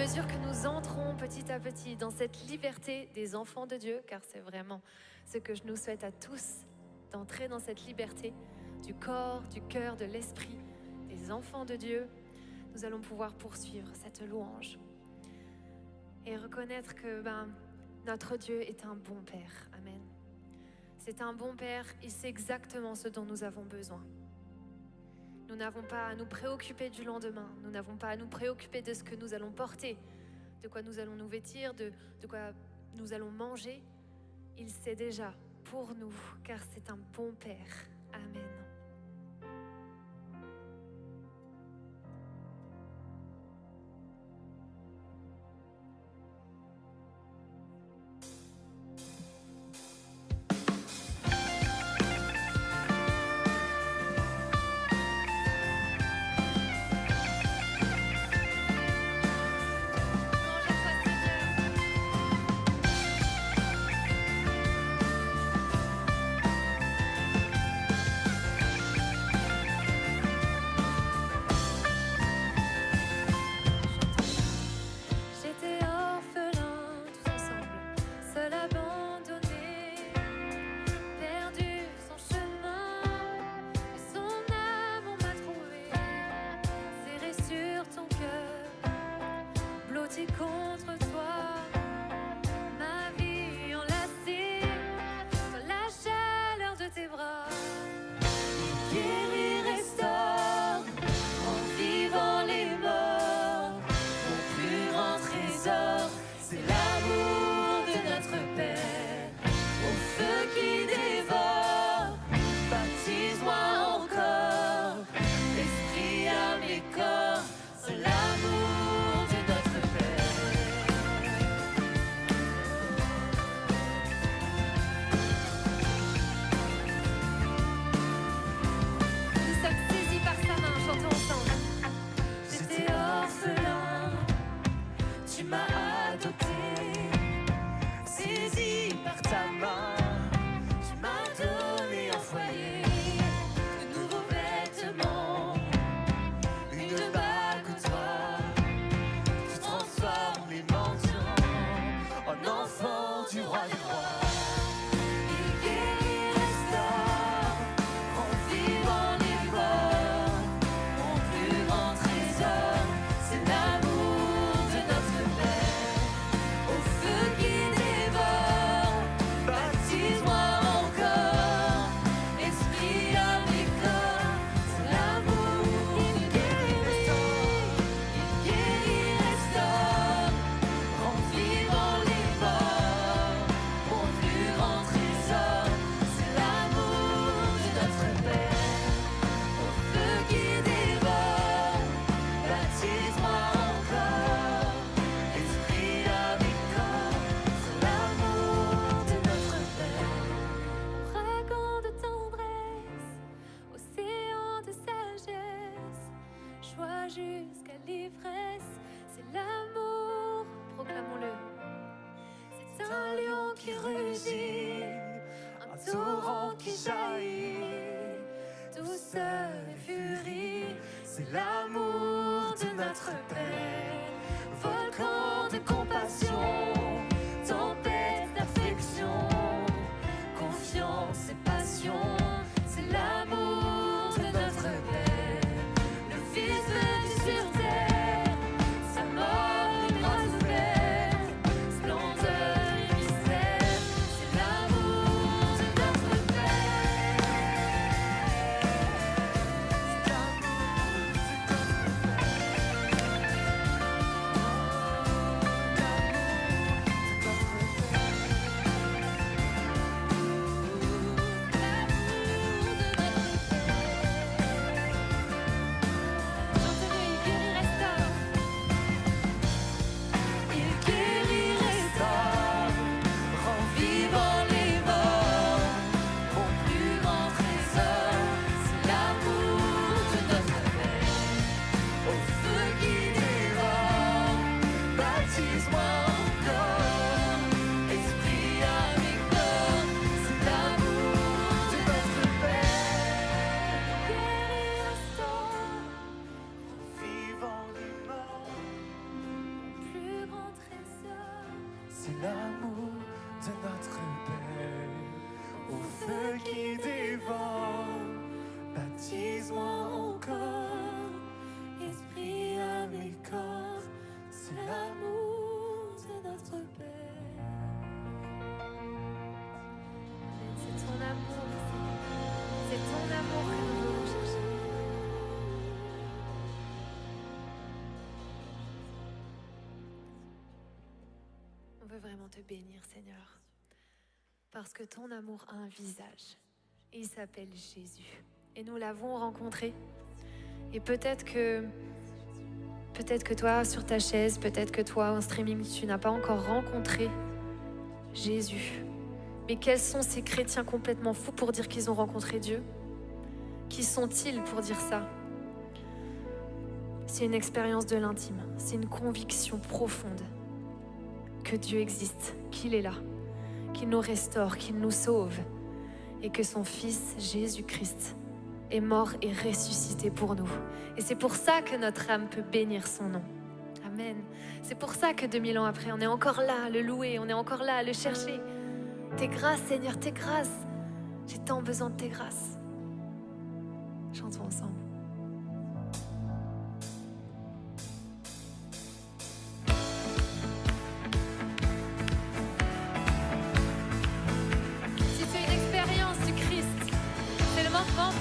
mesure que nous entrons petit à petit dans cette liberté des enfants de Dieu, car c'est vraiment ce que je nous souhaite à tous, d'entrer dans cette liberté du corps, du cœur, de l'esprit, des enfants de Dieu, nous allons pouvoir poursuivre cette louange et reconnaître que notre Dieu est un bon Père. Amen. C'est un bon Père, il sait exactement ce dont nous avons besoin. Nous n'avons pas à nous préoccuper du lendemain, nous n'avons pas à nous préoccuper de ce que nous allons porter, de quoi nous allons nous vêtir, de quoi nous allons manger. Il sait déjà pour nous, car c'est un bon Père. Amen. qui dévore. Baptise-moi encore, Esprit à mes corps, c'est l'amour de notre Père. C'est ton amour, c'est ton amour que nous voulons chercher. On veut vraiment te bénir, Seigneur, parce que ton amour a un visage et il s'appelle Jésus. Et nous l'avons rencontré. Et peut-être que toi, sur ta chaise, peut-être que toi, en streaming, tu n'as pas encore rencontré Jésus. Mais quels sont ces chrétiens complètement fous pour dire qu'ils ont rencontré Dieu? Qui sont-ils pour dire ça? C'est une expérience de l'intime. C'est une conviction profonde que Dieu existe, qu'il est là, qu'il nous restaure, qu'il nous sauve et que son Fils, Jésus-Christ, est mort et ressuscité pour nous. Et c'est pour ça que notre âme peut bénir son nom. Amen. C'est pour ça que 2000 ans après, on est encore là à le louer, on est encore là à le chercher. Tes grâces, Seigneur, tes grâces. J'ai tant besoin de tes grâces. Chantons ensemble.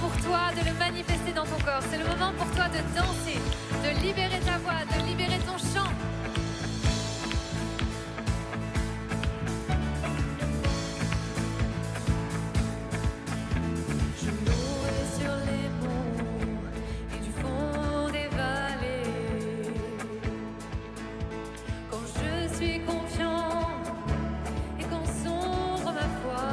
Pour toi de le manifester dans ton corps. C'est le moment pour toi de danser, de libérer ta voix, de libérer ton chant. Je louerai sur les monts et du fond des vallées. Quand je suis confiant et quand sombre ma foi,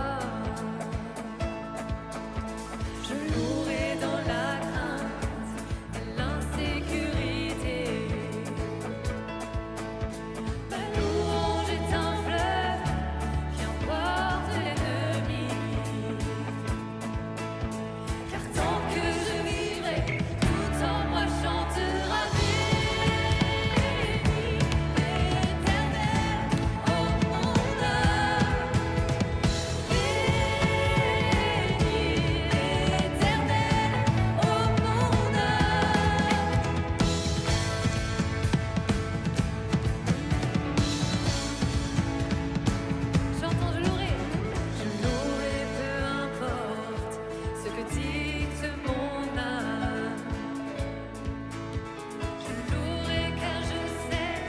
je louerai dans la crainte et l'insécurité. Ma louange est un fleuve qui emporte l'ennemi. Car tant que je vivrai, tout en moi chantera béni l'Éternel, ô mon âme. Chantons, je louerai, peu importe ce que dicte mon âme. Je louerai car je sais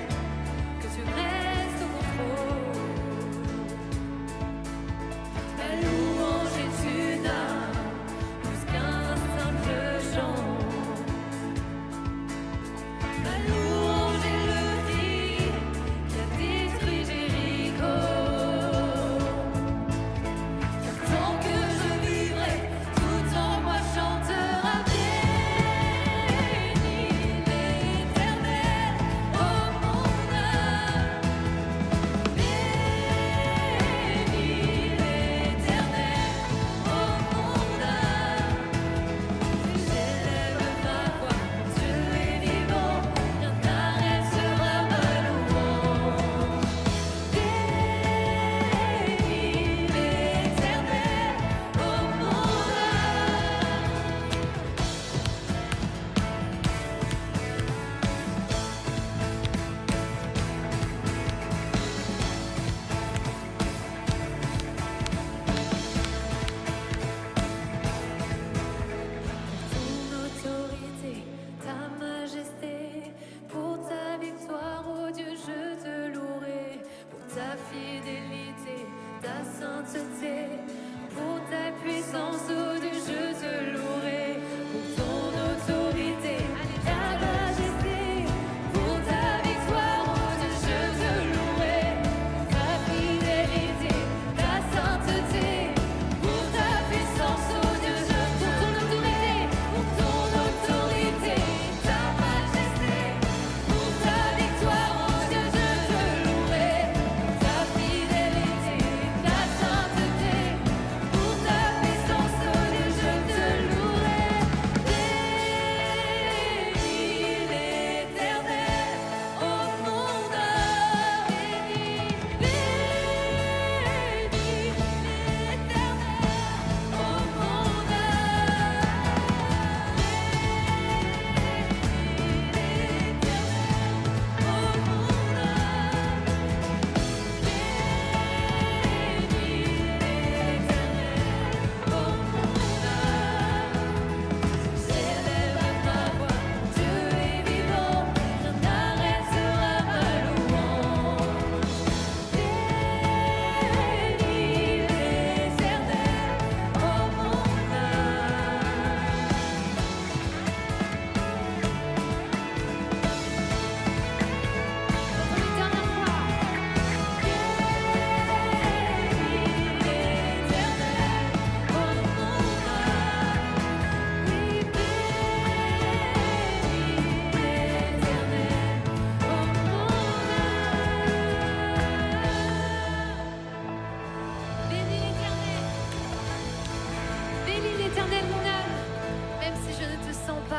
que tu restes au contrôle. La louange est une arme, plus qu'un simple chant. Ma louange est le fil qui a détruit Jéricho. Car tant que je vivrai, tout en moi chantera béni l'Éternel, ô mon âme. Béni l'Éternel, ô mon âme. J'élève ma voix, Dieu est vivant, rien n'arrêtera ma louange. Béni l'Éternel, ô mon âme. Ton autorité, ta majesté, pour ta victoire, ô Dieu, je te louerai. Pour ta fidélité, ta sainteté, pour ta puissance, ô Dieu, je te louerai. Pour ton autorité, ta majesté, pour ta victoire, ô Dieu, je te louerai. Pour ta fidélité, ta sainteté, pour ta puissance, ô Dieu, pour ton autorité, ta majesté, pour ta victoire, ô Dieu, je te louerai. Ta fidélité, ta sainteté,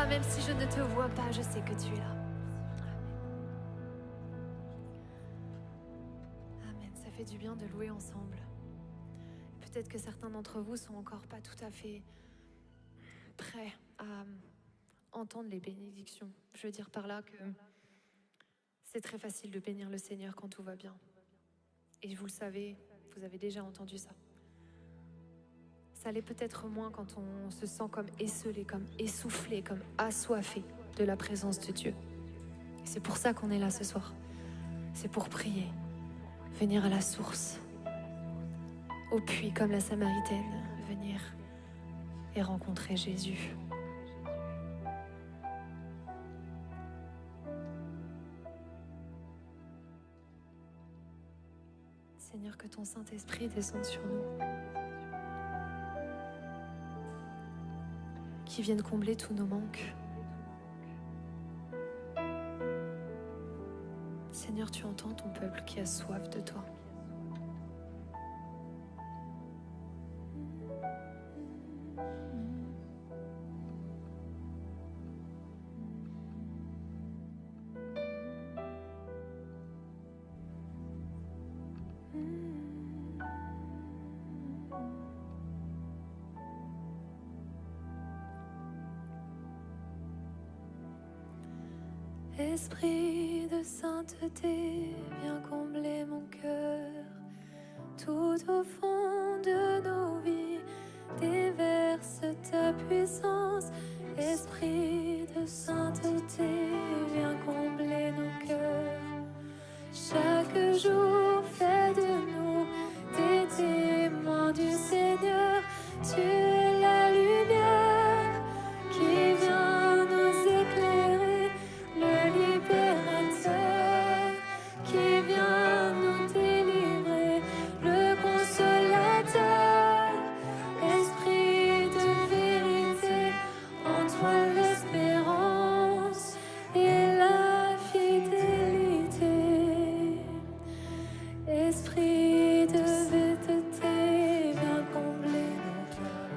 là, même si je ne te vois pas, je sais que tu es là. Amen. Ça fait du bien de louer ensemble. Peut-être que certains d'entre vous sont encore pas tout à fait prêts à entendre les bénédictions. Je veux dire par là que c'est très facile de bénir le Seigneur quand tout va bien. Et vous le savez, vous avez déjà entendu ça. Ça l'est peut-être moins quand on se sent comme esseulé, comme essoufflé, comme assoiffé de la présence de Dieu. Et c'est pour ça qu'on est là ce soir. C'est pour prier, venir à la source, au puits comme la Samaritaine, venir et rencontrer Jésus. Seigneur, que ton Saint-Esprit descende sur nous, qui vienne combler tous nos manques. Seigneur, tu entends ton peuple qui a soif de toi. Esprit de sainteté, viens combler mon cœur. Tout au fond de nos vies, déverse ta puissance. Esprit de sainteté, viens combler nos cœurs. Chaque jour, fais de nous des témoins du Seigneur. Tu es la lumière qui vient nous éclairer, le libérateur qui vient nous délivrer, le consolateur, esprit de vérité, en toi l'espérance et la fidélité. Esprit de vérité, viens combler nos cœurs,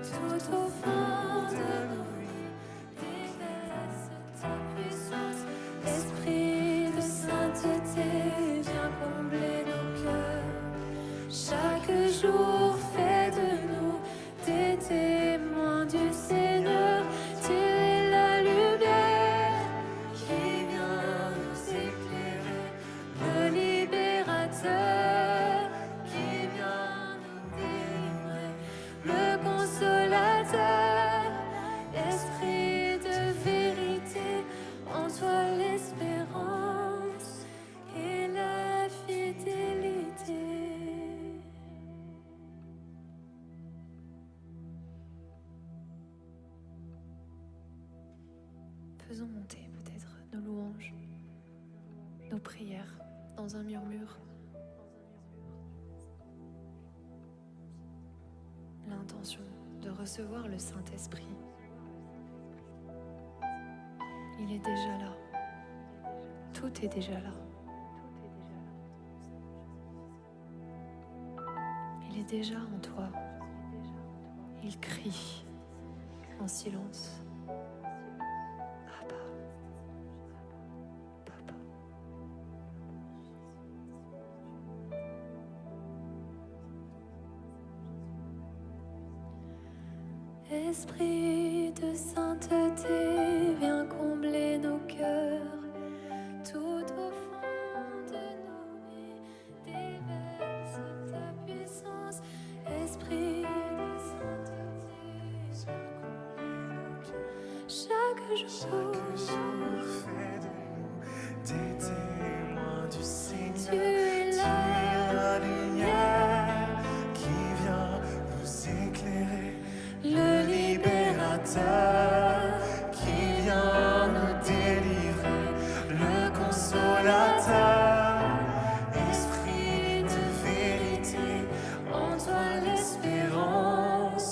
tout au fond de nos vies, déverse ta puissance. Esprit de sainteté, viens combler nos cœurs. Chaque jour, fais de nous des témoins du Seigneur. Tu es la lumière qui vient nous éclairer, le libérateur qui vient nous délivrer, le consolateur, esprit de vérité, en toi l'espérance et la fidélité. Faisons monter peut-être nos louanges, nos prières dans un murmure. L'intention de recevoir le Saint-Esprit. Il est déjà là. Tout est déjà là. Il est déjà en toi. Il crie en silence. Abba, Papa. Esprit de sainteté, viens combler nos cœurs. Tout au fond de nos vies, déverse ta puissance. Esprit de sainteté, chaque jour, fais de nous des témoins du Seigneur. tu es La lumière qui vient nous éclairer, le libérateur qui vient nous délivrer, le consolateur, esprit de vérité, en toi l'espérance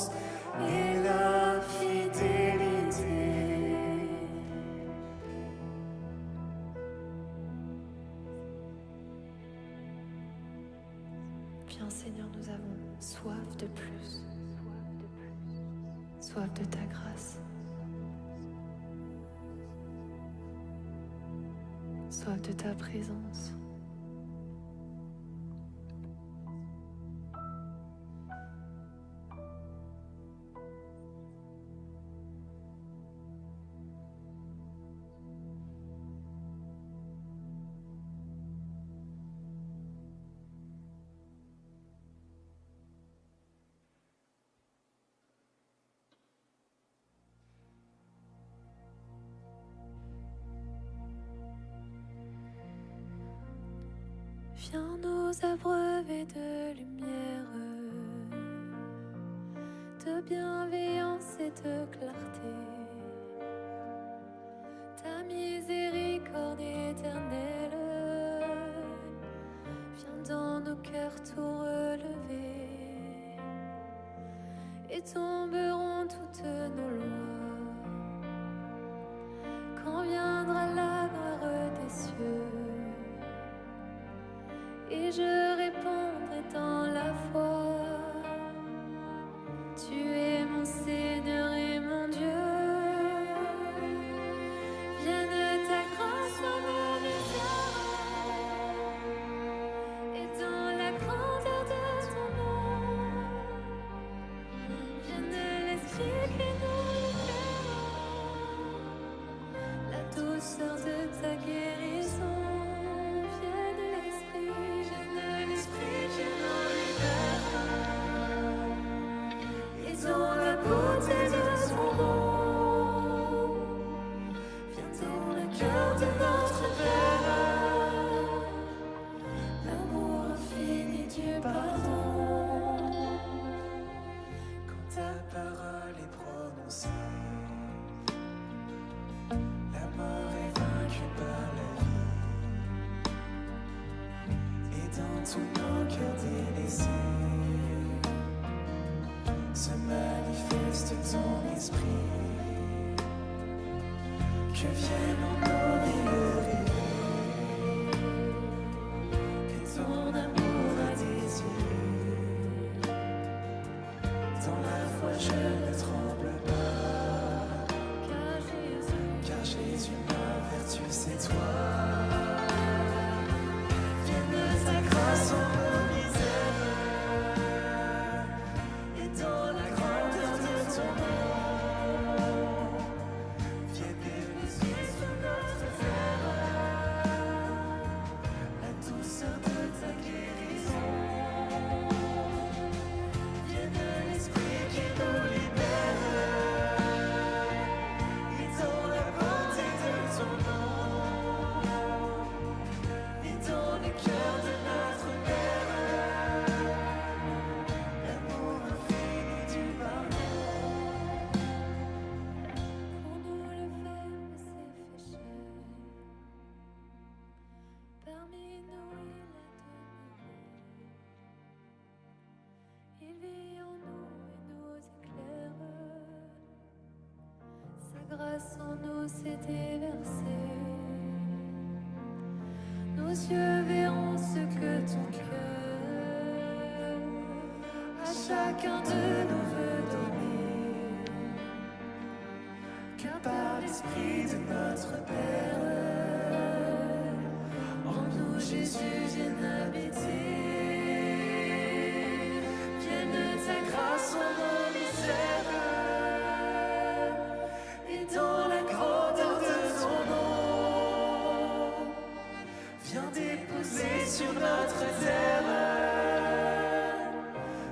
et la fidélité. Viens Seigneur, nous avons soif de plus. Soif de ta grâce. soif de ta présence. Viens nous abreuver de lumière, de bienveillance et de clarté. Ta miséricorde éternelle vient dans nos cœurs tout relever, et tomberont toutes nos lois quand viendra la gloire des cieux. Et je répondrai dans la foi, tu es mon Seigneur et mon Dieu. Vienne ta grâce dans nos misères, et dans la grandeur de ton nom, vienne l'Esprit qui nous libère, la douceur de ta guérison. Dans la beauté de ton nom, viens dans le cœur de notre Père, l'amour infini du pardon. Quand ta parole est prononcée, la mort est vaincue par la vie, et dans tout nos cœurs délaissés se manifeste ton esprit, que vienne en nos vies rêver, que ton amour a désiré. Dans la foi je ne tremble pas, car Jésus ma vertu c'est toi. Vienne ta grâce en nos misères, dans la grandeur de ton nom, viens déposer sur notre terre la douceur de ta guérison. Vienne l'Esprit qui nous libère, et dans la beauté de ton nom, et dans le cœur de notre Père, l'amour infini du pardon. Pour nous le Verbe s'est fait chair, parmi nous il a demeuré. Il vit en nous et nous éclaire, sa grâce en nous s'est déversée. Nos yeux verront ce que ton cœur à chacun de nous veut donner, Car par l'Esprit de notre Père, en nous Jésus vienne habiter. Vienne ta grâce en nos misères, et dans la grandeur de ton nom, viens déposer sur notre terre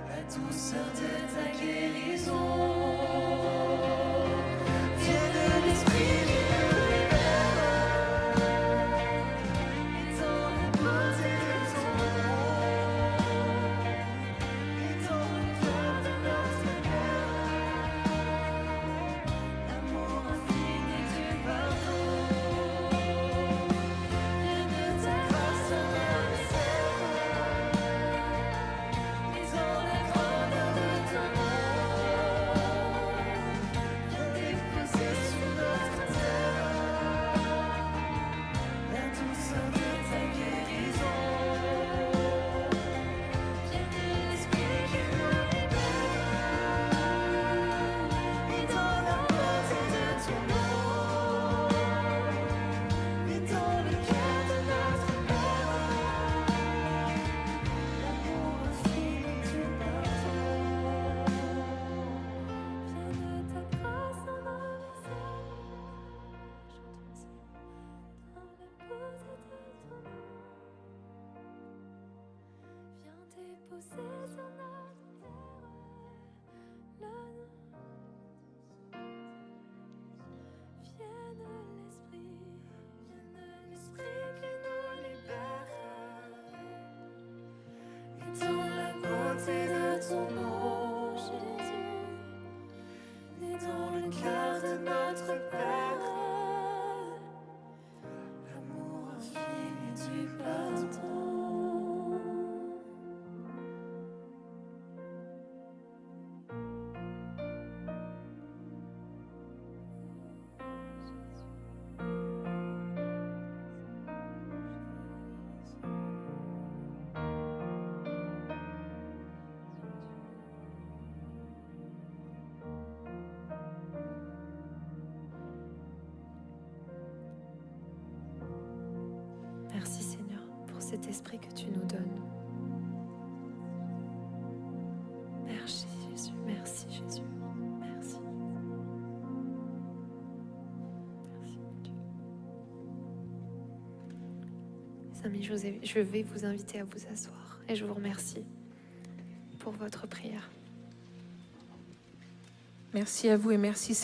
la douceur de ta guérison. Vienne l'Esprit qui nous libère, et dans la beauté de ton nom, et dans le cœur de notre Père, l'amour infini du pardon. Vienne ta grâce en nos misères, et dans la grandeur de ton nom, pousser sur notre terre. Vienne l'Esprit qui nous libère. Et dans la beauté de ton nom, Jésus, et dans le cœur de notre Père, l'amour infini du pardon. Merci Seigneur pour cet esprit que tu nous donnes. Merci Jésus, merci Jésus, merci. Merci mon Dieu. Les amis, je vais vous inviter à vous asseoir et je vous remercie pour votre prière. Merci à vous et merci